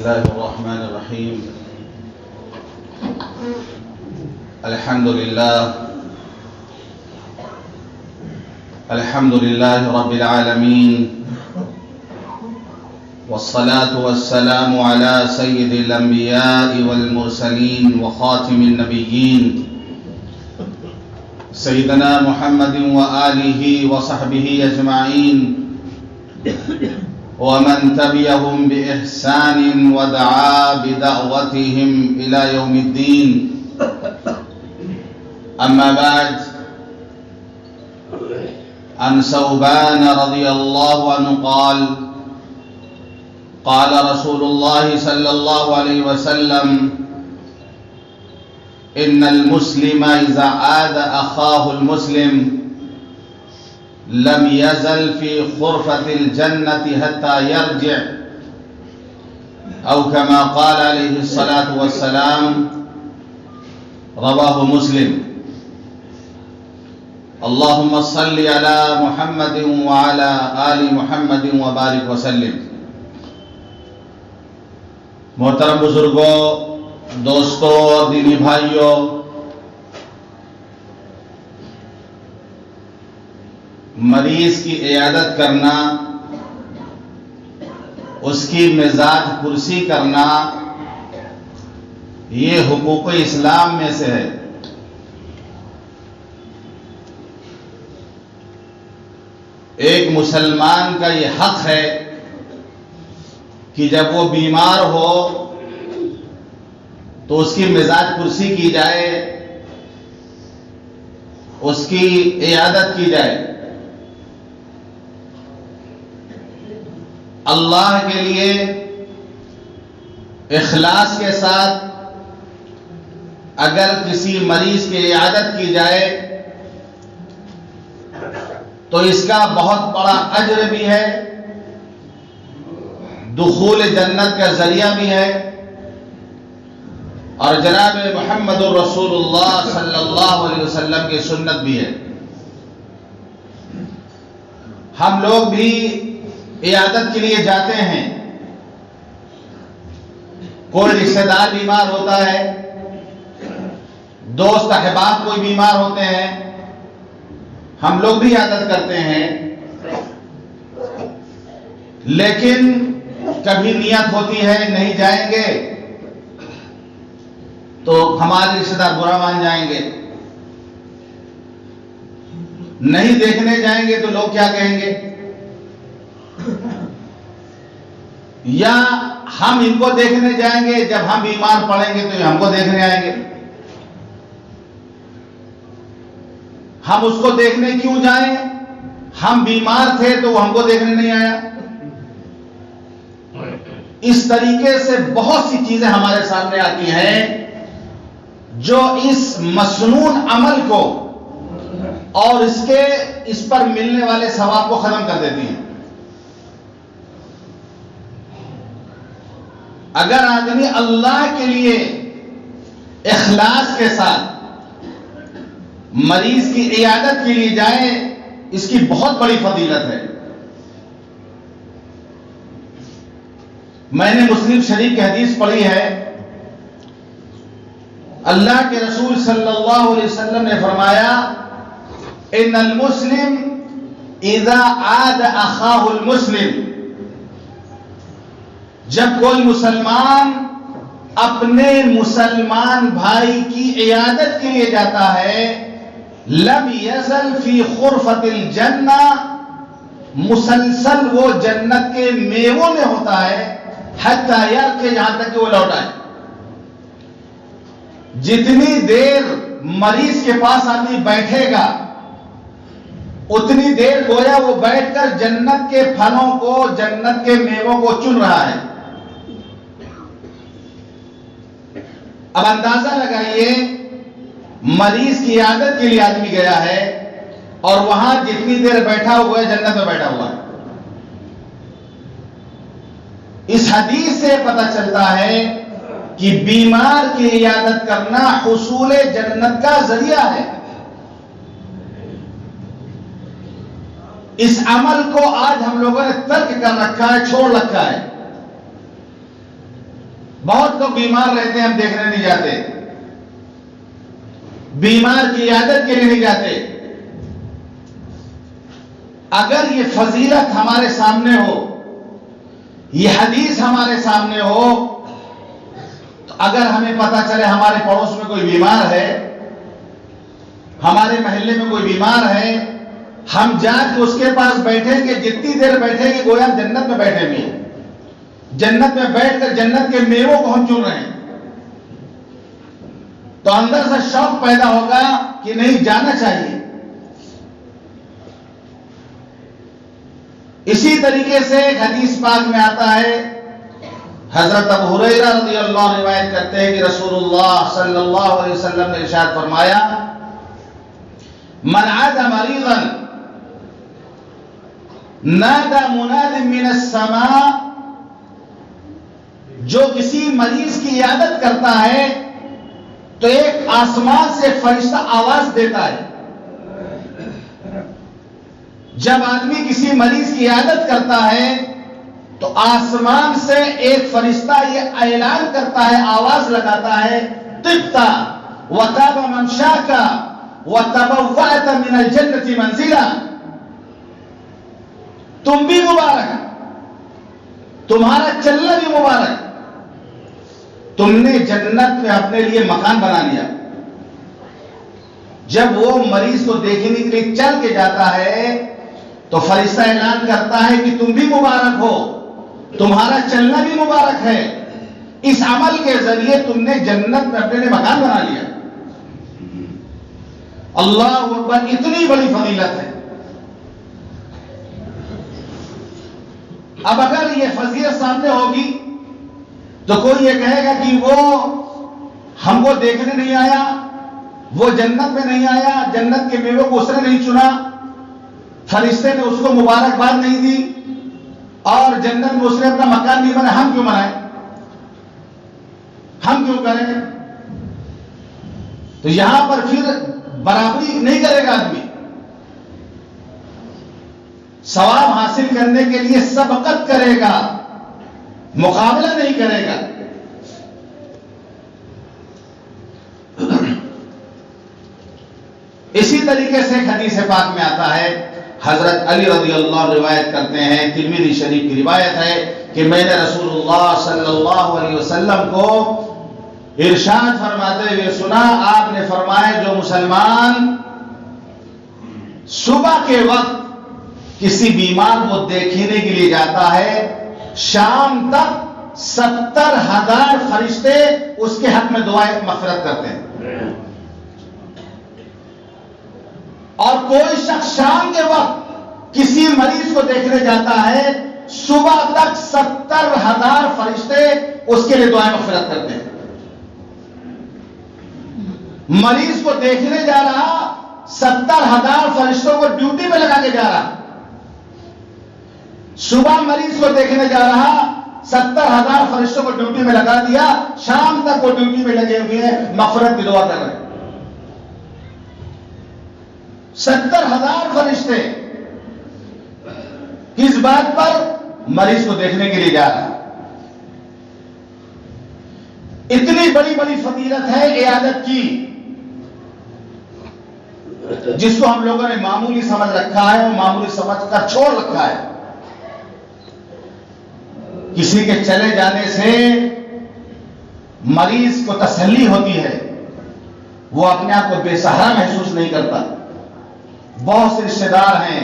الله الرحمن الرحيم. الحمد لله رب العالمين، والصلاة والسلام على سيد الأنبياء والمرسلين وخاتم النبيين سيدنا محمد وآله وصحبه أجمعين ومن تبعهم بإحسان ودعا بدعوتهم إلى يوم الدين. أما بعد، عن ثوبان رضي الله عنه قال قال رسول الله صلى الله عليه وسلم: إن المسلم إذا عاد أخاه المسلم لم يزل في غرفة الجنة حتى يرجع، أو كما قال عليه الصلاة والسلام. رواه مسلم. اللهم صل على محمد وعلى آل محمد وبارك وسلم. محترم بزرگوں، دوستوں اور دینی بھائیوں، مریض کی عیادت کرنا، اس کی مزاج پرسی کرنا، یہ حقوق اسلام میں سے ہے. ایک مسلمان کا یہ حق ہے کہ جب وہ بیمار ہو تو اس کی مزاج پرسی کی جائے، اس کی عیادت کی جائے. اللہ کے لیے اخلاص کے ساتھ اگر کسی مریض کی عیادت کی جائے تو اس کا بہت بڑا اجر بھی ہے، دخول جنت کا ذریعہ بھی ہے، اور جناب محمد رسول اللہ صلی اللہ علیہ وسلم کی سنت بھی ہے. ہم لوگ بھی عیادت کے لیے جاتے ہیں. کوئی رشتہ دار بیمار ہوتا ہے، دوست احباب کوئی بیمار ہوتے ہیں، ہم لوگ بھی عیادت کرتے ہیں. لیکن کبھی نیت ہوتی ہے نہیں جائیں گے تو ہمارے رشتہ دار برا مان جائیں گے، نہیں دیکھنے جائیں گے تو لوگ کیا کہیں گے، یا ہم ان کو دیکھنے جائیں گے، جب ہم بیمار پڑیں گے تو یہ ہم کو دیکھنے آئیں گے. ہم اس کو دیکھنے کیوں جائیں؟ ہم بیمار تھے تو وہ ہم کو دیکھنے نہیں آیا. اس طریقے سے بہت سی چیزیں ہمارے سامنے آتی ہیں جو اس مسنون عمل کو اور اس پر ملنے والے ثواب کو ختم کر دیتی ہیں. اگر آدمی اللہ کے لیے اخلاص کے ساتھ مریض کی عیادت کے لیے جائے، اس کی بہت بڑی فضیلت ہے. میں نے مسلم شریف کی حدیث پڑھی ہے. اللہ کے رسول صلی اللہ علیہ وسلم نے فرمایا: ان المسلم اذا عاد اخاہ المسلم، جب کوئی مسلمان اپنے مسلمان بھائی کی عیادت کے لیے جاتا ہے، لم یزل فی غرفۃ الجنہ، مسلسل وہ جنت کے میووں میں ہوتا ہے، حتی یرجع، جہاں تک کہ وہ لوٹ آئے. جتنی دیر مریض کے پاس آدمی بیٹھے گا اتنی دیر گویا وہ بیٹھ کر جنت کے پھلوں کو، جنت کے میووں کو چن رہا ہے. اب اندازہ لگائیے، مریض کی عیادت کے لیے آدمی گیا ہے اور وہاں جتنی دیر بیٹھا ہوا ہے جنت میں بیٹھا ہوا ہے. اس حدیث سے پتہ چلتا ہے کہ بیمار کی عیادت کرنا حصول جنت کا ذریعہ ہے. اس عمل کو آج ہم لوگوں نے ترک کر رکھا ہے، چھوڑ رکھا ہے. بہت لوگ بیمار رہتے ہیں، ہم دیکھنے نہیں جاتے، بیمار کی عیادت کے لیے نہیں جاتے۔ اگر یہ فضیلت ہمارے سامنے ہو، یہ حدیث ہمارے سامنے ہو، تو اگر ہمیں پتہ چلے ہمارے پڑوس میں کوئی بیمار ہے، ہمارے محلے میں کوئی بیمار ہے، ہم جا کے اس کے پاس بیٹھیں گے، جتنی دیر بیٹھیں گے گویا جنت میں بیٹھے ہوئے ہیں، جنت میں بیٹھ کر جنت کے میووں کو ہم چن رہے ہیں، تو اندر سے شوق پیدا ہوگا کہ نہیں جانا چاہیے۔ اسی طریقے سے ایک حدیث پاک میں آتا ہے، حضرت ابو ہریرہ رضی اللہ عنہ روایت کرتے ہیں کہ رسول اللہ صلی اللہ علیہ وسلم نے ارشاد فرمایا، من عاد مریضا نادى مناد من السماء، جو کسی مریض کی عیادت کرتا ہے تو ایک آسمان سے فرشتہ آواز دیتا ہے۔ جب آدمی کسی مریض کی عیادت کرتا ہے تو آسمان سے ایک فرشتہ یہ اعلان کرتا ہے، آواز لگاتا ہے، طبتا وطاب ممشاک وتبوأت من الجنة منزلا، تم بھی مبارک، تمہارا چلنا بھی مبارک، تم نے جنت میں اپنے لیے مکان بنا لیا۔ جب وہ مریض کو دیکھنے کے لیے چل کے جاتا ہے تو فرشتہ اعلان کرتا ہے کہ تم بھی مبارک ہو، تمہارا چلنا بھی مبارک ہے، اس عمل کے ذریعے تم نے جنت میں اپنے لیے مکان بنا لیا۔ اللہ اکبر، اتنی بڑی فضیلت ہے۔ اب اگر یہ فضیلت سامنے ہوگی تو کوئی یہ کہے گا کہ وہ ہم کو دیکھنے نہیں آیا، وہ جنت میں نہیں آیا، جنت کے میوے کو اس نے نہیں چنا، فرشتے نے اس کو مبارکباد نہیں دی، اور جنت میں اس نے اپنا مکان نہیں بنایا، ہم کیوں بنائیں، ہم کیوں کریں؟ تو یہاں پر پھر برابری نہیں کرے گا آدمی، ثواب حاصل کرنے کے لیے سبقت کرے گا، مقابلہ نہیں کرے گا۔ اسی طریقے سے ایک حدیث پاک میں آتا ہے، حضرت علی رضی اللہ عنہ روایت کرتے ہیں، ترمذی شریف کی روایت ہے کہ میں نے رسول اللہ صلی اللہ علیہ وسلم کو ارشاد فرماتے ہوئے سنا، آپ نے فرمایا جو مسلمان صبح کے وقت کسی بیمار کو دیکھنے کے لیے جاتا ہے، شام تک 70,000 فرشتے اس کے حق میں دعائیں مغفرت کرتے ہیں، اور کوئی شخص شام کے وقت کسی مریض کو دیکھنے جاتا ہے، صبح تک 70,000 فرشتے اس کے لیے دعائیں مغفرت کرتے ہیں۔ مریض کو دیکھنے جا رہا، 70,000 فرشتوں کو ڈیوٹی میں لگا کے جا رہا، صبح مریض کو دیکھنے جا رہا، 70,000 فرشتوں کو ڈیوٹی میں لگا دیا، شام تک وہ ڈیوٹی میں لگے ہوئے ہیں، مغفرت کی دعا کر رہے ہیں۔ 70,000 فرشتے کس بات پر؟ مریض کو دیکھنے کے لیے جا رہا۔ اتنی بڑی بڑی فضیلت ہے عیادت کی، جس کو ہم لوگوں نے معمولی سمجھ رکھا ہے اور معمولی سمجھ کر چھوڑ رکھا ہے۔ کسی کے چلے جانے سے مریض کو تسلی ہوتی ہے، وہ اپنے آپ کو بے سہارا محسوس نہیں کرتا۔ بہت سے رشتے دار ہیں،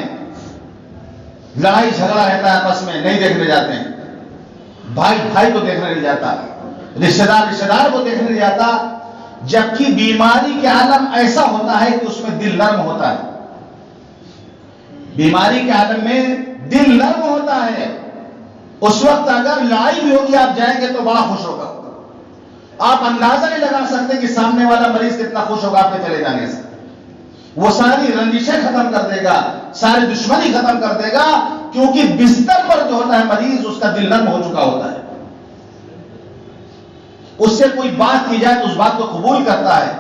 لڑائی جھگڑا رہتا ہے آپس میں، نہیں دیکھنے جاتے ہیں، بھائی بھائی کو دیکھنے نہیں جاتا، رشتے دار کو دیکھنے نہیں جاتا، جبکہ بیماری کے عالم ایسا ہوتا ہے کہ اس میں دل نرم ہوتا ہے، بیماری کے عالم میں دل نرم ہوتا ہے۔ اس وقت اگر لڑائی بھی ہوگی آپ جائیں گے تو بڑا خوش ہوگا، آپ اندازہ نہیں لگا سکتے کہ سامنے والا مریض کتنا خوش ہوگا آپ کے چلے جانے سے، وہ ساری رنجشیں ختم کر دے گا، ساری دشمنی ختم کر دے گا، کیونکہ بستر پر جو ہوتا ہے مریض اس کا دل نرم ہو چکا ہوتا ہے، اس سے کوئی بات کی جائے تو اس بات کو قبول کرتا ہے۔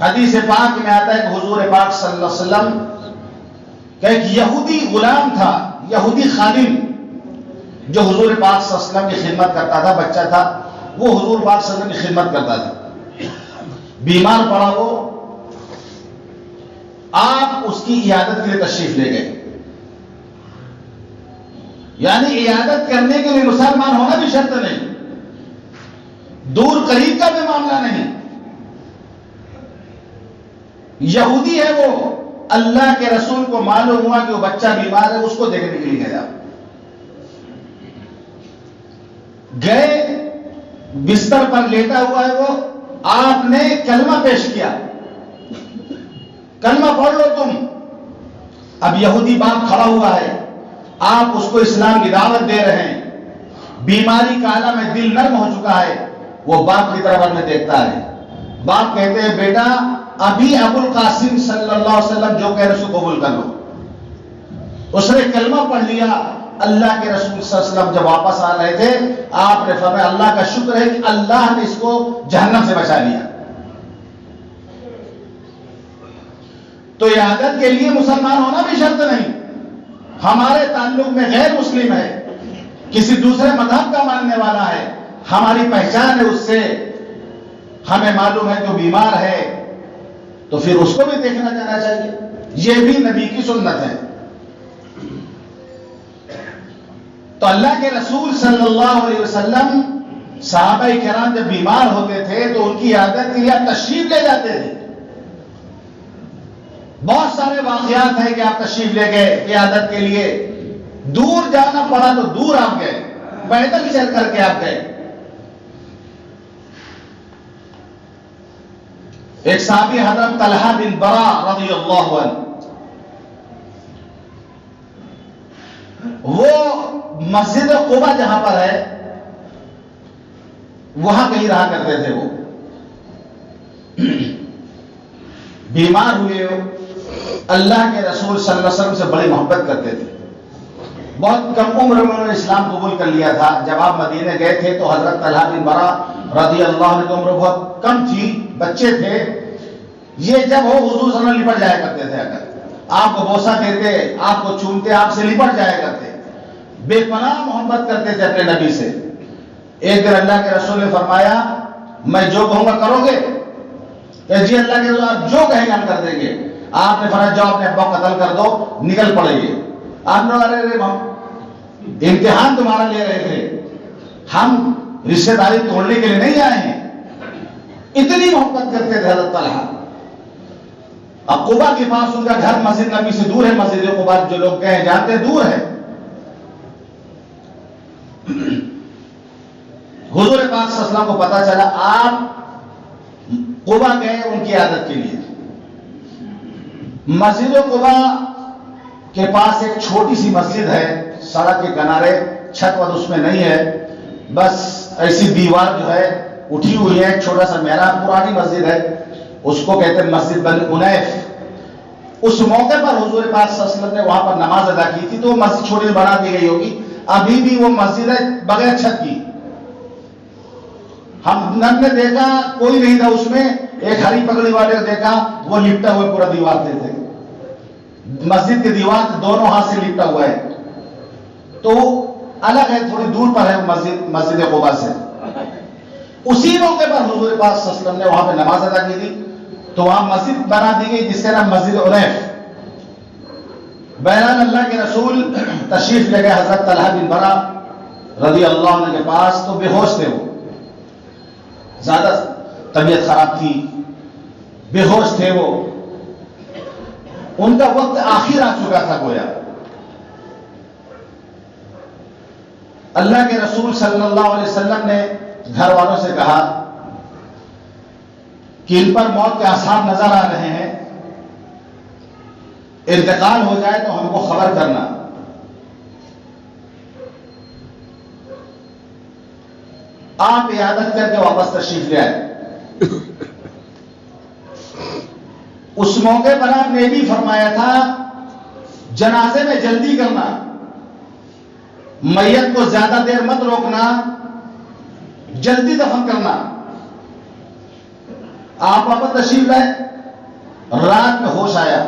حدیث پاک میں آتا ہے کہ حضور پاک صلی اللہ علیہ وسلم کہ ایک یہودی غلام تھا، یہودی خادم جو حضور پاک صلی اللہ علیہ وسلم کی خدمت کرتا تھا، بچہ تھا وہ حضور پاک صلی اللہ علیہ وسلم کی خدمت کرتا تھا، بیمار پڑا وہ، آپ اس کی عیادت کے لیے تشریف لے گئے. یعنی عیادت کرنے کے لیے مسلمان ہونا بھی شرط نہیں، دور قریب کا بھی معاملہ نہیں. یہودی ہے وہ، اللہ کے رسول کو معلوم ہوا کہ وہ بچہ بیمار ہے، اس کو دیکھنے کے لیے گیا. گئے، بستر پر لیٹا ہوا ہے وہ، آپ نے کلمہ پیش کیا، کلمہ پڑھ لو تم. اب یہودی باپ کھڑا ہوا ہے، آپ اس کو اسلام کی دعوت دے رہے ہیں، بیماری کا عالم ہے، دل نرم ہو چکا ہے. وہ باپ کی طرف میں دیکھتا ہے. باپ کہتے ہیں بیٹا ابھی ابو القاسم صلی اللہ علیہ وسلم جو کہہ رہے اس کو قبول کر لو. اس نے کلمہ پڑھ لیا. اللہ کے رسول صلی اللہ علیہ وسلم جب واپس آ رہے تھے آپ نے فرمایا اللہ کا شکر ہے کہ اللہ نے اس کو جہنم سے بچا لیا. تو عیادت کے لیے مسلمان ہونا بھی شرط نہیں. ہمارے تعلق میں غیر مسلم ہے، کسی دوسرے مذہب کا ماننے والا ہے، ہماری پہچان ہے اس سے، ہمیں معلوم ہے جو بیمار ہے تو پھر اس کو بھی دیکھنا جانا چاہیے. یہ بھی نبی کی سنت ہے. تو اللہ کے رسول صلی اللہ علیہ وسلم صحابہ کرام جب بیمار ہوتے تھے تو ان کی عیادت کے لیے تشریف لے جاتے تھے. بہت سارے واقعات ہیں کہ آپ تشریف لے گئے عیادت کے لیے، دور جانا پڑا تو دور آپ گئے، پیدل چل کر کے آپ گئے. ایک صحابی حضرت طلحہ بن برا رضی اللہ عنہ، وہ مسجد قباء جہاں پر ہے وہاں کہیں رہا کرتے تھے. وہ بیمار ہوئے، اللہ کے رسول صلی اللہ علیہ وسلم سے بڑی محبت کرتے تھے. بہت کم عمر میں انہوں نے اسلام قبول کر لیا تھا. جب آپ مدینے گئے تھے تو حضرت طلحہ بن برا رضی اللہ عنہ کی عمر بہت کم تھی، بچے تھے. یہ جب وہ حضور صلی اللہ علیہ وسلم لپٹ جایا کرتے تھے، اگر آپ کو بوسہ دیتے، آپ کو چومتے، آپ سے لپٹ جایا کرتے، بے پناہ محبت کرتے تھے اپنے نبی سے. ایک دن اللہ کے رسول نے فرمایا میں جو کہوں گا کرو گے؟ کہ جی اللہ کے رسول آپ جو کہیں گے ہم کر دیں گے. آپ نے فرمایا جاؤ اپنے ابا کو قتل کر دو، نکل پڑے گے. آپ نے امتحان تمہارا لے رہے تھے، ہم رشتہ داری توڑنے کے لیے نہیں آئے ہیں. اتنی محبت کرتے تھے حضرت طلحہ. اب قباء کے پاس ان کا گھر مسجد نبی سے دور ہے، مسجد قباء جو لوگ گئے جانتے دور ہے. حضور پاک صلی اللہ علیہ وسلم کو پتا چلا آپ قباء گئے ان کی عیادت کے لیے. مسجد قباء کے پاس ایک چھوٹی سی مسجد ہے، سڑک کے کنارے، چھت وت اس میں نہیں ہے، بس ایسی دیوار جو ہے اٹھی ہوئی ہے، ایک چھوٹا سا محراب، پرانی مسجد ہے، اس کو کہتے ہیں مسجد بنی انیف. اس موقع پر حضور پاک صلی اللہ علیہ وسلم نے وہاں پر نماز ادا کی تھی، تو وہ مسجد چھوٹی بنا دی گئی ہوگی. ابھی بھی وہ مسجد ہے بغیر چھت کی. ہم نے دیکھا کوئی نہیں تھا اس میں، ایک ہری پگڑی والے کو دیکھا وہ لپٹا ہوئے پورا دیوار تھے. مسجد کی دیوار دونوں ہاتھ سے لپٹا ہوا ہے، تو الگ ہے، تھوڑی دور پر ہے مسجد قباء سے. اسی موقع پر حضور پاک صلی اللہ علیہ وسلم نے وہاں پہ نماز ادا کی تھی، تو وہاں مسجد بنا دی گئی جس کا نام مسجد انیف. بہرحال اللہ کے رسول تشریف لے گئے حضرت طلحہ بن برا رضی اللہ عنہ کے پاس. تو بے ہوش تھے، وہ زیادہ طبیعت خراب تھی، بے ہوش تھے وہ. ان کا وقت آخر آ چکا تھا گویا. اللہ کے رسول صلی اللہ علیہ وسلم نے گھر والوں سے کہا کہ ان پر موت کے آثار نظر آ رہے ہیں، انتقال ہو جائے تو ہم کو خبر کرنا. آپ عیادت کر کے واپس تشریف لے آئے. اس موقع پر آپ نے بھی فرمایا تھا جنازے میں جلدی کرنا، میت کو زیادہ دیر مت روکنا، جلدی دفن کرنا. آپ واپس تشریف لائے، رات میں ہوش آیا،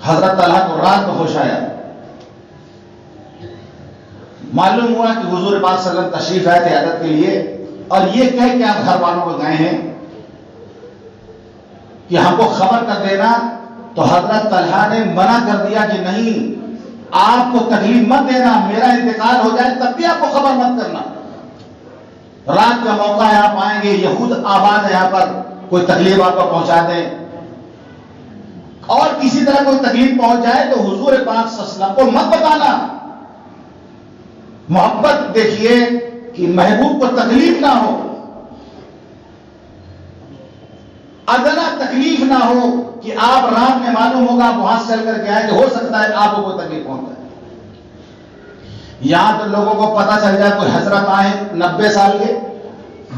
حضرت طلحہ کو رات میں ہوش آیا، معلوم ہوا کہ حضور پاک صلی اللہ علیہ وسلم تشریف آئے تھے عیادت کے لیے، اور یہ کہہ کہ آپ گھر والوں کو گئے ہیں کہ ہم کو خبر کر دینا، تو حضرت طلحہ نے منع کر دیا کہ نہیں، آپ کو تکلیف مت دینا، میرا انتقال ہو جائے تب بھی آپ کو خبر مت کرنا، رات کا موقع ہے، آپ آئیں گے، یہود آباد ہے یہاں پر، کوئی تکلیف آپ کو پہنچا دیں اور کسی طرح کوئی تکلیف پہنچ جائے تو حضور پاک صلی اللہ علیہ وسلم کو مت بتانا۔ محبت دیکھیے کہ محبوب کو تکلیف نہ ہو، ادنا تکلیف نہ ہو کہ آپ رات میں معلوم ہوگا آپ وہاں سے چل کر کے آئیں کہ ہو سکتا ہے آپ کو کوئی تکلیف پہنچ جائے۔ یہاں تو لوگوں کو پتہ چل جائے کوئی حضرت آئے 90 سال کے،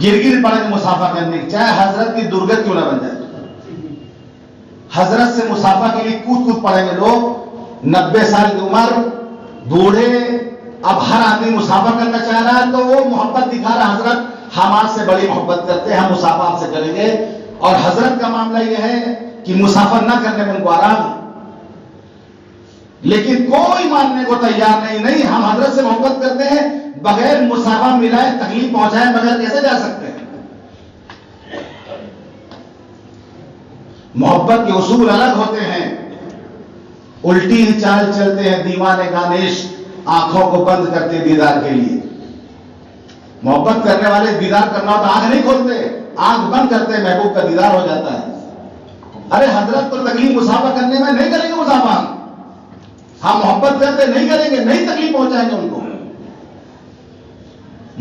گر پڑے گے مسافہ کرنے کی، چاہے حضرت کی درگت کیوں نہ بن جائے، حضرت سے مسافہ کے لیے کود پڑیں گے لوگ، 90 سال کی عمر، بوڑھے، اب ہر آدمی مسافہ کرنا چاہ رہا ہے تو وہ محبت دکھا رہا، حضرت ہم آپ سے بڑی محبت کرتے ہیں، ہم مسافہ آپ سے کریں گے، اور حضرت کا معاملہ یہ ہے کہ مسافر نہ کرنے میں ان کو آرام ہے، لیکن کوئی ماننے کو تیار نہیں، ہم حضرت سے محبت کرتے ہیں، بغیر مسافہ ملائے تکلیف پہنچائے بغیر کیسے جا سکتے ہیں؟ محبت کے اصول الگ ہوتے ہیں، الٹی چال چلتے ہیں دیوانے گانیش، آنکھوں کو بند کرتے دیدار کے لیے۔ محبت کرنے والے دیدار کرنا ہو تو آنکھ نہیں کھولتے، آنکھ بند کرتے، محبوب کا دیدار ہو جاتا ہے۔ ارے حضرت کو تکلیف مسافہ کرنے میں نہیں کریں گے، مسافہ ہم محبت کرتے نہیں کریں گے، نہیں تکلیف پہنچائیں گے ان کو۔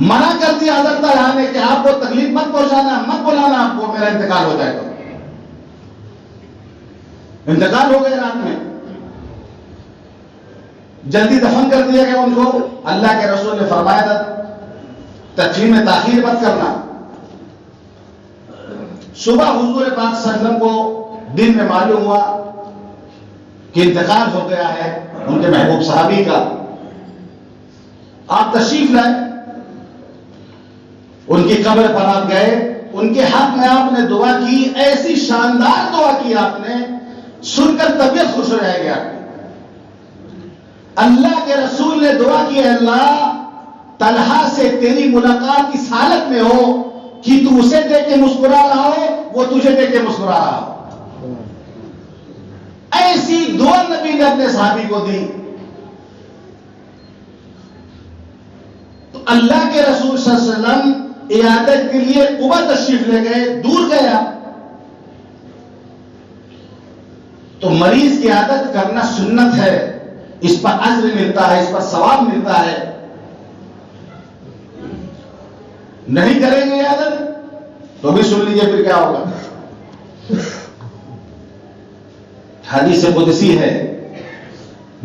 منع کر دیا حضرت تعالیٰ نے کہ آپ کو تکلیف مت پہنچانا، مت بلانا آپ کو، میرا انتقال ہو جائے تو۔ انتقال ہو گئے رات میں، جلدی دفن کر دیا گیا ان کو۔ اللہ کے رسول نے فرمایا تھا تدفین میں تاخیر مت کرنا۔ صبح حضور پاک صلی اللہ علیہ وسلم کو دن میں معلوم ہوا کہ انتقال ہو گیا ہے ان کے محبوب صحابی کا۔ آپ تشریف لائے، ان کی قبر پر آپ گئے، ان کے حق میں آپ نے دعا کی، ایسی شاندار دعا کی آپ نے، سن کر طبیعت خوش ہو جائے گی آپ کی۔ اللہ کے رسول نے دعا کی، اللہ طلحہ سے تیری ملاقات اس حالت میں ہو کہ تو اسے دیکھ کے مسکرا رہا ہو، وہ تجھے دیکھ کے مسکرا رہا ہو۔ ایسی دعا نبی نے اپنے صحابی کو دی۔ تو اللہ کے رسول صلی اللہ علیہ وسلم عیادت کے لیے قبا تشریف لے گئے، دور گیا تو مریض کی عیادت کرنا سنت ہے، اس پر اجر ملتا ہے، اس پر ثواب ملتا ہے۔ نہیں کریں گے عیادت تو بھی سن لیجیے پھر کیا ہوگا۔ حدیث قدسی ہے،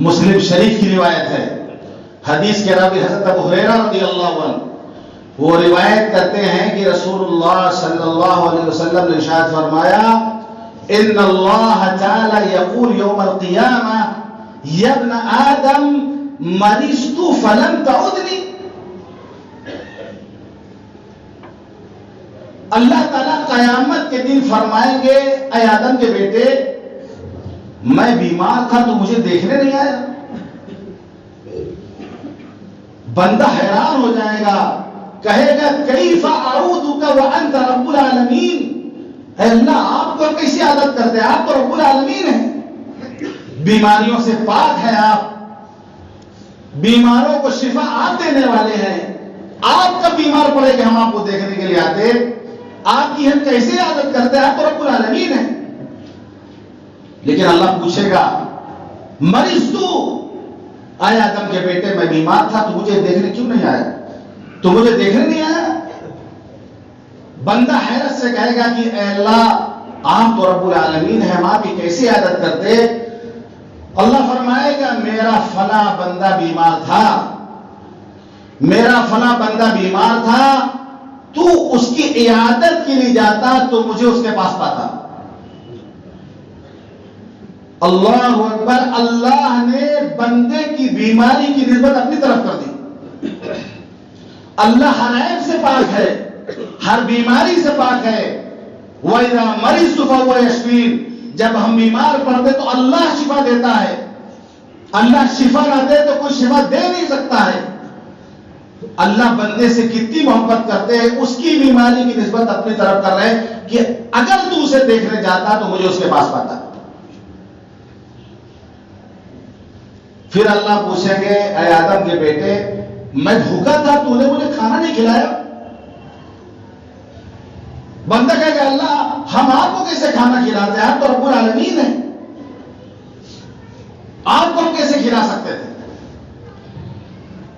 مسلم شریف کی روایت ہے، حدیث کے راوی حضرت ابو ہریرہ رضی اللہ عنہ وہ روایت کرتے ہیں کہ رسول اللہ صلی اللہ علیہ وسلم نے ارشاد فرمایا، ان اللہ تعالی یقول یوم القیامہ یا ابن آدم مرضت فلم تعدنی۔ اللہ تعالیٰ قیامت کے دن فرمائیں گے، اے آدم کے بیٹے میں بیمار تھا تو مجھے دیکھنے نہیں آیا۔ بندہ حیران ہو جائے گا، کہے گا کیف اعوذک وانت رب العالمین، اے اللہ آپ کو کیسی عادت کرتے ہیں، آپ تو رب العالمین ہیں، بیماریوں سے پاک ہیں، آپ بیماروں کو شفا آپ دینے والے ہیں، آپ کب بیمار پڑے کہ ہم آپ کو دیکھنے کے لیے آتے، آپ کی ہم کیسے عادت کرتے ہیں، آپ تو رب العالمین ہیں۔ لیکن اللہ پوچھے گا مریض تو، اے آدم کے بیٹے میں بیمار تھا تو مجھے دیکھنے کیوں نہیں آیا، تو مجھے دیکھنے نہیں آیا۔ بندہ حیرت سے کہے گا کہ اے اللہ آپ تو رب العالمین ہیں، ہم آپ کی کیسی عادت کرتے۔ اللہ فرمائے گا میرا فلاں بندہ بیمار تھا، میرا فلاں بندہ بیمار تھا، تو اس کی عیادت کے لیے جاتا تو مجھے اس کے پاس پاتا۔ اللہ اکبر، اللہ نے بندے کی بیماری کی نسبت اپنی طرف کر دی۔ اللہ ہر عیب سے پاک ہے، ہر بیماری سے پاک ہے۔ وَإِذَا مَرِضْتُ فَهُوَ يَشْفِينِ، جب ہم بیمار پڑتے تو اللہ شفا دیتا ہے. اللہ شفا نہ دے تو کوئی شفا دے نہیں سکتا ہے. اللہ بندے سے کتنی محبت کرتے ہیں, اس کی بیماری کی نسبت اپنی طرف کر رہے ہیں کہ اگر تو اسے دیکھنے جاتا تو مجھے اس کے پاس پاتا. پھر اللہ پوچھیں گے اے آدم کے بیٹے, میں بھوکا تھا, تو نے مجھے کھانا نہیں کھلایا. بندہ کہے گا اللہ ہم آپ کو کیسے کھانا کھلاتے ہیں, آپ تو رب العالمین ہیں, آپ کو ہم کیسے کھلا سکتے تھے.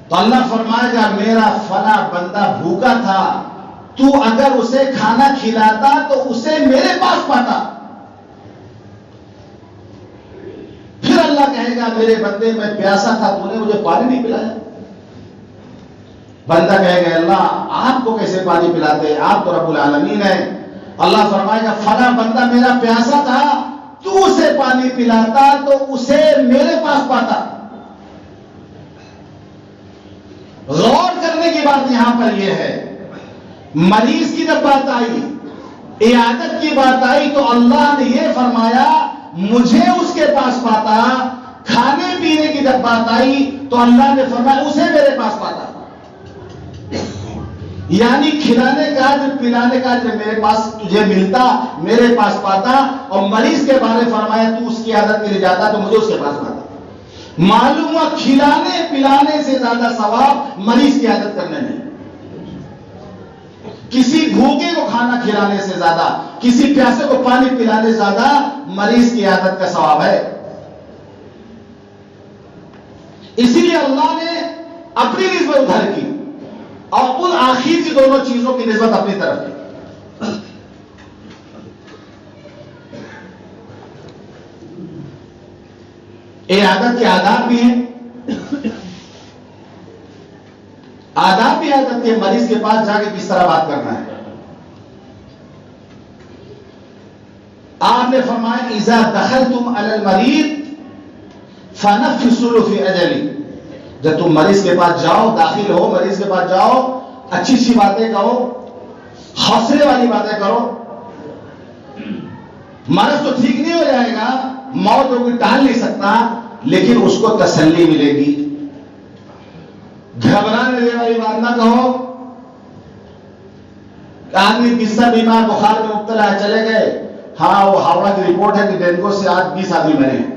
تو اللہ فرمائے گا میرا فلاں بندہ بھوکا تھا, تو اگر اسے کھانا کھلاتا تو اسے میرے پاس پاتا. پھر اللہ کہے گا میرے بندے میں پیاسا تھا, تو نے مجھے پانی نہیں پلایا. بندہ کہے گا اللہ آپ کو کیسے پانی پلاتے, آپ تو رب العالمین ہیں. اللہ فرمائے گا فلاں بندہ میرا پیاسا تھا, تو اسے پانی پلاتا تو اسے میرے پاس پاتا. غور کرنے کی بات یہاں پر یہ ہے, مریض کی جب بات آئی, عیادت کی بات آئی, تو اللہ نے یہ فرمایا مجھے اس کے پاس پاتا. کھانے پینے کی جب بات آئی تو اللہ نے فرمایا اسے میرے پاس پاتا. یعنی کھلانے کا پلانے کا میرے پاس تجھے ملتا, میرے پاس پاتا. اور مریض کے بارے فرمایا تو اس کی عادت کے لیے جاتا تو مجھے اس کے پاس پاتا. معلوم ہوا کھلانے پلانے سے زیادہ ثواب مریض کی عادت کرنے میں. کسی بھوکے کو کھانا کھلانے سے زیادہ, کسی پیاسے کو پانی پلانے سے زیادہ مریض کی عادت کا ثواب ہے. اسی لیے اللہ نے اپنی نسبت ادھر کی اور ان آخر کی دونوں چیزوں کی نسبت اپنی طرف کی. عادت کے آداب بھی ہیں, آداب بھی عادت کے مریض کے پاس جا کے کس طرح بات کرنا ہے. آپ نے فرمایا اذا دخلتم علی المریض فنفسوا فی اجلی, جب تم مریض کے پاس جاؤ, داخل ہو, مریض کے پاس جاؤ, اچھی اچھی باتیں کہو, حوصلے والی باتیں کرو. مرض تو ٹھیک نہیں ہو جائے گا, موت تو کوئی ٹال نہیں سکتا, لیکن اس کو تسلی ملے گی. گھبرانے دینے والی بات نہ کہو. آدمی قصہ بیمار بخار میں مبتلا ہے, چلے گئے, ہاں وہ ہاوڑا کی رپورٹ ہے کہ ڈینگو سے آج 20 آدمی مرے ہیں.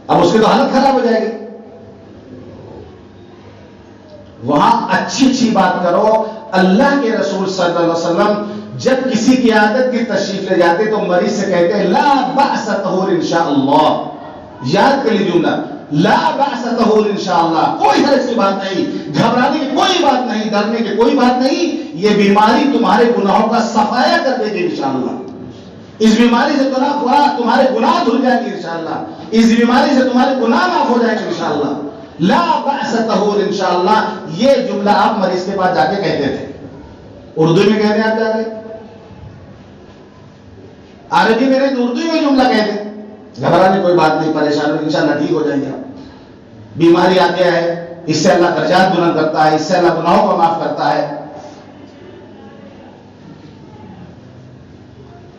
اب اس کی تو حالت خراب ہو جائے گی. وہاں اچھی اچھی بات کرو. اللہ کے رسول صلی اللہ علیہ وسلم جب کسی کی عادت کی تشریف لے جاتے تو مریض سے کہتے ہیں لا بأس طہور انشاءاللہ. یاد کر لیجیے جملہ, لا بأس طہور انشاءاللہ. کوئی حرج کی بات نہیں, گھبرانے کی کوئی بات نہیں, ڈرنے کی کوئی بات نہیں. یہ بیماری تمہارے گناہوں کا صفایا کر دے گی انشاءاللہ. اس بیماری سے تمہارے گناہ دھل جائیں گے انشاءاللہ. اس بیماری سے تمہارے گناہ معاف ہو جائیں گے انشاءاللہ. لا بأس طہور انشاءاللہ. یہ جملہ آپ مریض کے پاس جا کے کہتے تھے. اردو میں کہتے ہیں آپ جا کے, عربی میں نہیں, اردو میں جملہ کہتے. گھبرانے کوئی بات نہیں, پریشان ہو, انشاءاللہ ٹھیک ہو جائیں گے. بیماری آ گیا ہے, اس سے اللہ درجات بلند کرتا ہے, اس سے اللہ گناہوں کو معاف کرتا ہے.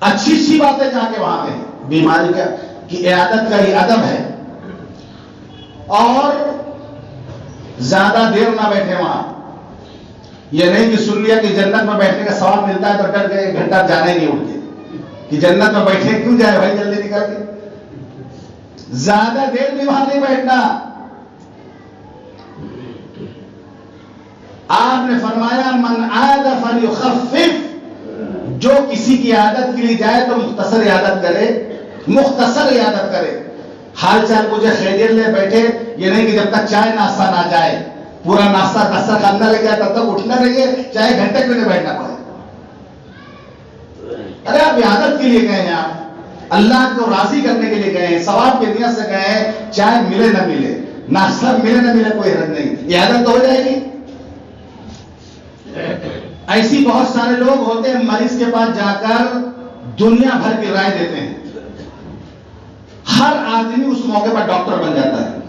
اچھی اچھی باتیں جا کے وہاں پہ بیماری کی عیادت کا ہی ادب ہے. اور زیادہ دیر نہ بیٹھے وہاں. یہ نہیں کہ سن لیا کہ جنت میں بیٹھنے کا ثواب ملتا ہے تو ڈر کے 1 گھنٹہ جانے نہیں اٹھ کے کہ جنت میں بیٹھے کیوں جائے بھائی, جلدی نکل کے. زیادہ دیر بھی وہاں نہیں بیٹھنا. آپ نے فرمایا من عاد فلیخفف, جو کسی کی عادت کے لیے جائے تو مختصر عادت کرے, مختصر عادت کرے. حال چال مجھے خیریت لے بیٹھے, یہ نہیں کہ جب تک چائے ناشتہ نہ جائے, پورا ناشتہ کسر کھانا رہ گیا تب تک اٹھنا رہ گیا, چاہے گھنٹے کیوں نہیں بیٹھنا پڑے. ارے آپ عادت کے لیے گئے ہیں, آپ اللہ کو راضی کرنے کے لیے گئے ہیں, ثواب کی نیت سے گئے ہیں. چائے ملے نہ ملے, ناشتہ ملے نہ ملے, کوئی حرج نہیں, یہ عادت تو ہو جائے گی. ایسی بہت سارے لوگ ہوتے ہیں مریض کے پاس جا کر دنیا بھر کی رائے دیتے ہیں. ہر آدمی اس موقع پر ڈاکٹر بن جاتا ہے.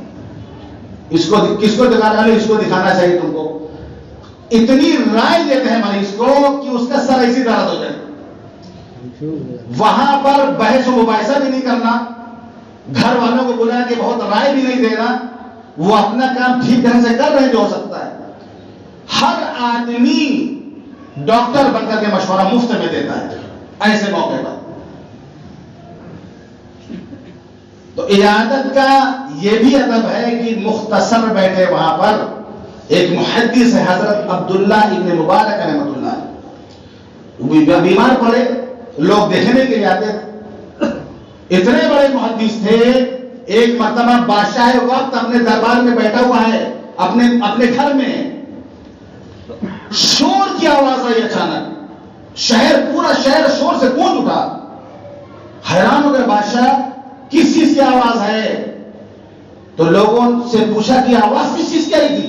اس کو کس کو دکھانا ہے, اس کو دکھانا چاہیے تم کو. اتنی رائے دیتے ہیں مریض کو کہ اس کا سر ایسی درد ہو جائے. وہاں پر بحث و مباحثہ بھی نہیں کرنا، گھر والوں کو بلا کے بہت رائے بھی نہیں دینا، وہ اپنا کام ٹھیک ڈھنگ سے کر رہے ہیں جو ہو سکتا ہے۔ ہر آدمی ڈاکٹر بن کر کے مشورہ مفت میں دیتا ہے ایسے موقع پر۔ تو عیادت کا یہ بھی ادب ہے کہ مختصر بیٹھے وہاں پر۔ ایک محدث ہے حضرت عبداللہ ابن مبارک رحمۃ اللہ، بیمار پڑے، لوگ دیکھنے کے لیے آتے تھے، اتنے بڑے محدث تھے۔ ایک مرتبہ بادشاہ وقت اپنے دربار میں بیٹھا ہوا ہے، اپنے گھر میں، شور کی آواز آئی اچانک، پورا شہر شور سے گونج اٹھا۔ حیران ہو گئے بادشاہ، کس چیز کی آواز ہے؟ تو لوگوں سے پوچھا کہ آواز کس چیز کی آئی تھی؟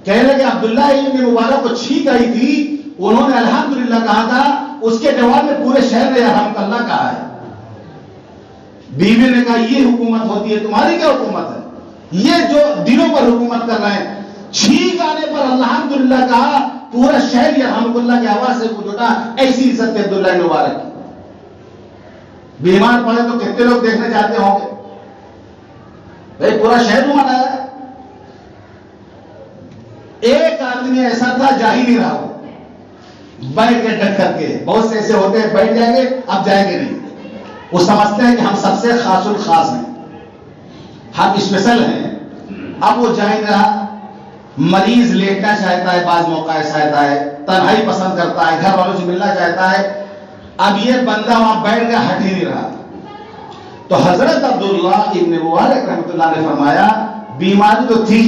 کہنے لگے عبداللہ ابن مبارک کو چھینک آئی تھی، انہوں نے الحمدللہ کہا تھا، اس کے جواب میں پورے شہر نے الحمد اللہ کہا ہے۔ بیوی نے کہا یہ حکومت ہوتی ہے، تمہاری کیا حکومت ہے؟ یہ جو دلوں پر حکومت کر رہے ہیں، چھینک آنے پر الحمدللہ کہا، پورا شہر یہ الحمدللہ کی آواز سے گونج اٹھا۔ ایسی عزت ہے عبداللہ ابن مبارک کی۔ بیمار پڑے تو کتنے لوگ دیکھنے جاتے ہوں گے؟ بھائی پورا شہر گھوم آیا۔ ایک آدمی ایسا تھا جا ہی نہیں رہا، ہو بیٹھ کے ڈٹ کر کے، بہت سے ایسے ہوتے ہیں بیٹھ جائیں گے اب جائیں گے نہیں، وہ سمجھتے ہیں کہ ہم سب سے خاص الخاص ہیں، ہم اسپیشل ہیں۔ اب وہ جا ہی نہیں رہا۔ مریض لیٹنا چاہتا ہے، بعض موقع ایسا آتا ہے، تنہائی پسند کرتا ہے، گھر والوں سے ملنا چاہتا ہے، اب یہ بندہ وہاں بیٹھ کے ہٹ ہی نہیں رہا۔ تو حضرت عبداللہ ابن مبارک رحمۃ اللہ نے فرمایا بیماری تو تھی،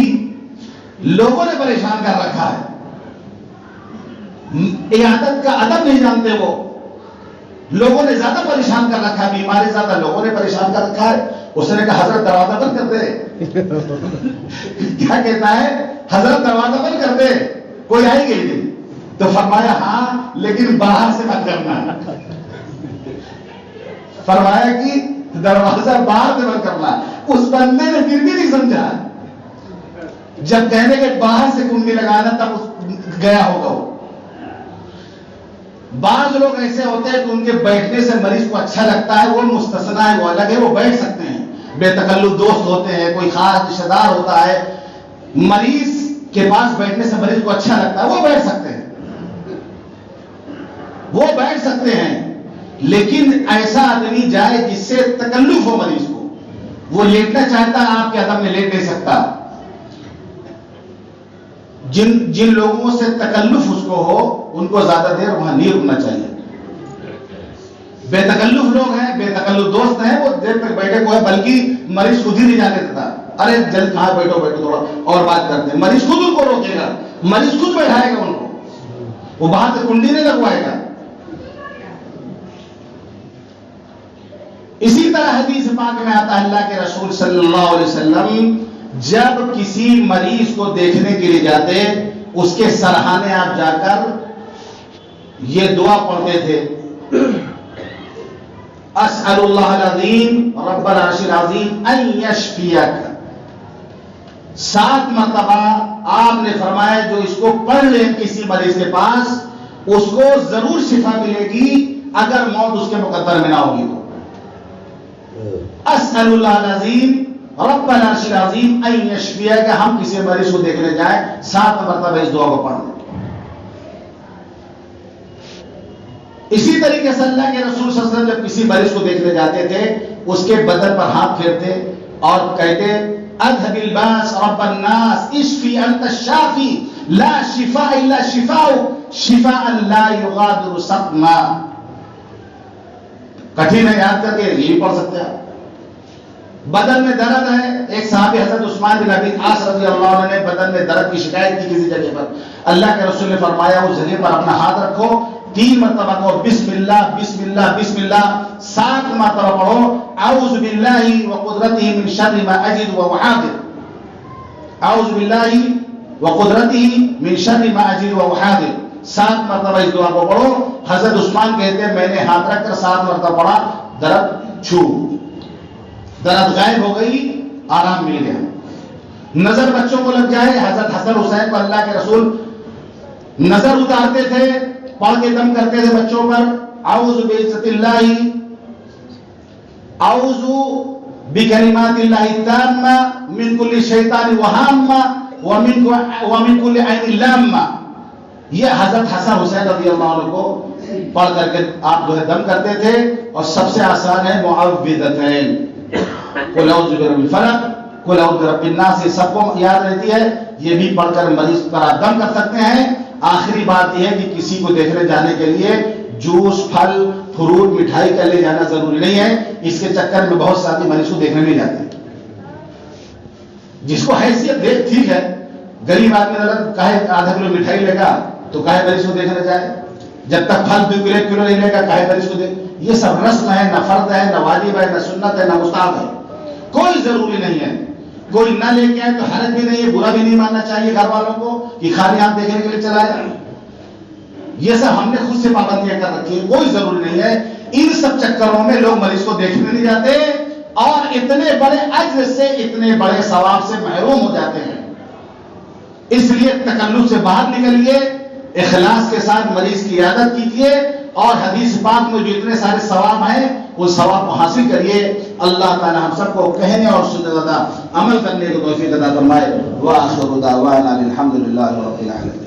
لوگوں نے پریشان کر رکھا ہے، عیادت کا ادب نہیں جانتے، وہ لوگوں نے زیادہ پریشان کر رکھا ہے، بیماری زیادہ لوگوں نے پریشان کر رکھا ہے۔ اس نے کہا حضرت دروازہ بند کر دے۔ کیا کہتا ہے؟ حضرت دروازہ بند کر دے، کوئی آئے گی نہیں۔ تو فرمایا ہاں لیکن باہر سے بند کرنا، فرمایا کہ دروازہ باہر سے بند کرنا۔ اس بندے نے پھر بھی نہیں سمجھا، جب کہنے کے باہر سے کنڈی لگانا تب گیا ہوگا وہ۔ بعض لوگ ایسے ہوتے ہیں کہ ان کے بیٹھنے سے مریض کو اچھا لگتا ہے، وہ مستثنا ہے، وہ الگ ہے، وہ بیٹھ سکتے ہیں۔ بے تکلف دوست ہوتے ہیں، کوئی خاص رشتہ دار ہوتا ہے، مریض کے پاس بیٹھنے سے مریض کو اچھا لگتا ہے، وہ بیٹھ سکتے ہیں، وہ بیٹھ سکتے ہیں۔ لیکن ایسا آدمی جائے جس سے تکلف ہو مریض کو، وہ لیٹنا چاہتا ہے، آپ کے ادب میں لیٹ نہیں سکتا۔ جن لوگوں سے تکلف اس کو ہو ان کو زیادہ دیر وہاں نہیں رکنا چاہیے۔ بے تکلف لوگ ہیں، بے تکلف دوست ہیں، وہ دیر تک بیٹھے کو ہے، بلکہ مریض خود ہی نہیں جانے دیتا، ارے جلد کہاں بیٹھو تھوڑا اور بات کرتے ہیں۔ مریض خود ان کو روکے گا، مریض خود بیٹھائے گا ان کو، وہ باہر سے کنڈی نہیں لگوائے گا۔ اسی طرح حدیث پاک میں آتا ہے اللہ کے رسول صلی اللہ علیہ وسلم جب کسی مریض کو دیکھنے کے لیے جاتے، اس کے سرحانے آپ جا کر یہ دعا پڑھتے تھے، اسأل اللہ العظیم رب العرش العظیم ان یشفیک۔ 7 مرتبہ آپ نے فرمایا جو اس کو پڑھ لیں کسی مریض کے پاس، اس کو ضرور شفا ملے گی، اگر موت اس کے مقدر میں نہ ہوگی تو۔ اسأل اللہ العظیم رب العرش العظیم ان یشفیک، ہم کسی مریض کو دیکھنے جائیں 7 مرتبہ اس دعا کو پڑھ لیں۔ اسی طریقے سے اللہ کے رسول صلی اللہ علیہ وسلم جب کسی مریض کو دیکھنے جاتے تھے، اس کے بدن پر ہاتھ پھیرتے اور کہتے اذهب الباس رب الناس اشفی انت الشافی لا شفاء الا شفاؤک شفاء لا یغادر سقما۔ کٹھن ہے، یاد کر کے یہ پڑھ سکتے ہیں۔ بدن میں درد ہے، ایک صحابی حضرت عثمان بن ابی العاص رضی اللہ عنہ نے بدن میں درد کی شکایت کی کسی جگہ پر، اللہ کے رسول نے فرمایا اس جگہ پر اپنا ہاتھ رکھو، 3 مرتبہ کہو بسم اللہ بسم اللہ بسم اللہ، 7 مرتبہ پڑھو اعوذ باللہ وقدرتہ من شر ما اجد واحاذر، اعوذ باللہ وقدرتہ من شر ما اجد واحاذر، 7 مرتبہ اس دعا کو پڑھو۔ حضرت عثمان کہتے ہیں میں نے ہاتھ رکھ کر 7 مرتبہ پڑھا، درد چھو، درد غائب ہو گئی، آرام مل گیا۔ نظر بچوں کو لگ جائے، حضرت حسن حسین کو اللہ کے رسول نظر اتارتے تھے، پڑھ کے دم کرتے تھے بچوں پر، اعوذ بعزت اللہ اعوذ بکلمات اللہ التامہ من کل شیطان وہامہ ومن کل عین لامہ. یہ حضرت حسن حسین رضی اللہ عنہ کو پڑھ کر کے آپ جو ہے دم کرتے تھے. اور سب سے آسان ہے معوذتین، قل اعوذ برب الفلق، قل اعوذ برب الناس، یہ سب کو یاد رہتی ہے. یہ بھی پڑھ کر مریض پر آپ دم کر سکتے ہیں. آخری بات یہ ہے کہ کسی کو دیکھنے جانے کے لیے جوس، پھل، فروٹ، مٹھائی کا لے جانا ضروری نہیں ہے. اس کے چکر میں بہت ساتھی مریض کو دیکھنے نہیں جاتے. جس کو حیثیت دیکھ ٹھیک ہے، غریب آدمی اگر کہے آدھا کلو مٹھائی لے گا تو کہے مریض کو دیکھنے جائے. جب تک پھل 2 کلو 1 کلو نہیں لے گا کہے مریض کو دیکھ. یہ سب رسم ہے، نہ فرض ہے، نہ واجب ہے، نہ سنت ہے، نہ مستحب ہے. کوئی ضروری نہیں ہے. کوئی نہ لے کے آئے تو حرج بھی نہیں ہے. برا بھی نہیں ماننا چاہیے گھر والوں کو کہ خالی ہاتھ دیکھنے کے لیے چلا جائے. یہ سب ہم نے خود سے پابندیاں کر رکھی ہیں. کوئی ضروری نہیں ہے. ان سب چکروں میں لوگ مریض کو دیکھنے نہیں جاتے اور اتنے بڑے اجر سے، اتنے بڑے ثواب سے محروم ہو جاتے ہیں. اس لیے تکلف سے باہر نکلیے، اخلاص کے ساتھ مریض کی عیادت کیجیے اور حدیث پاک میں جو اتنے سارے ثواب ہیں وہ ثواب کو حاصل کریے. اللہ تعالی ہم سب کو کہنے اور سننے کا عمل کرنے کو توفیق عطا فرمائے. وآخر دعوانا الحمد للہ رب العالمین.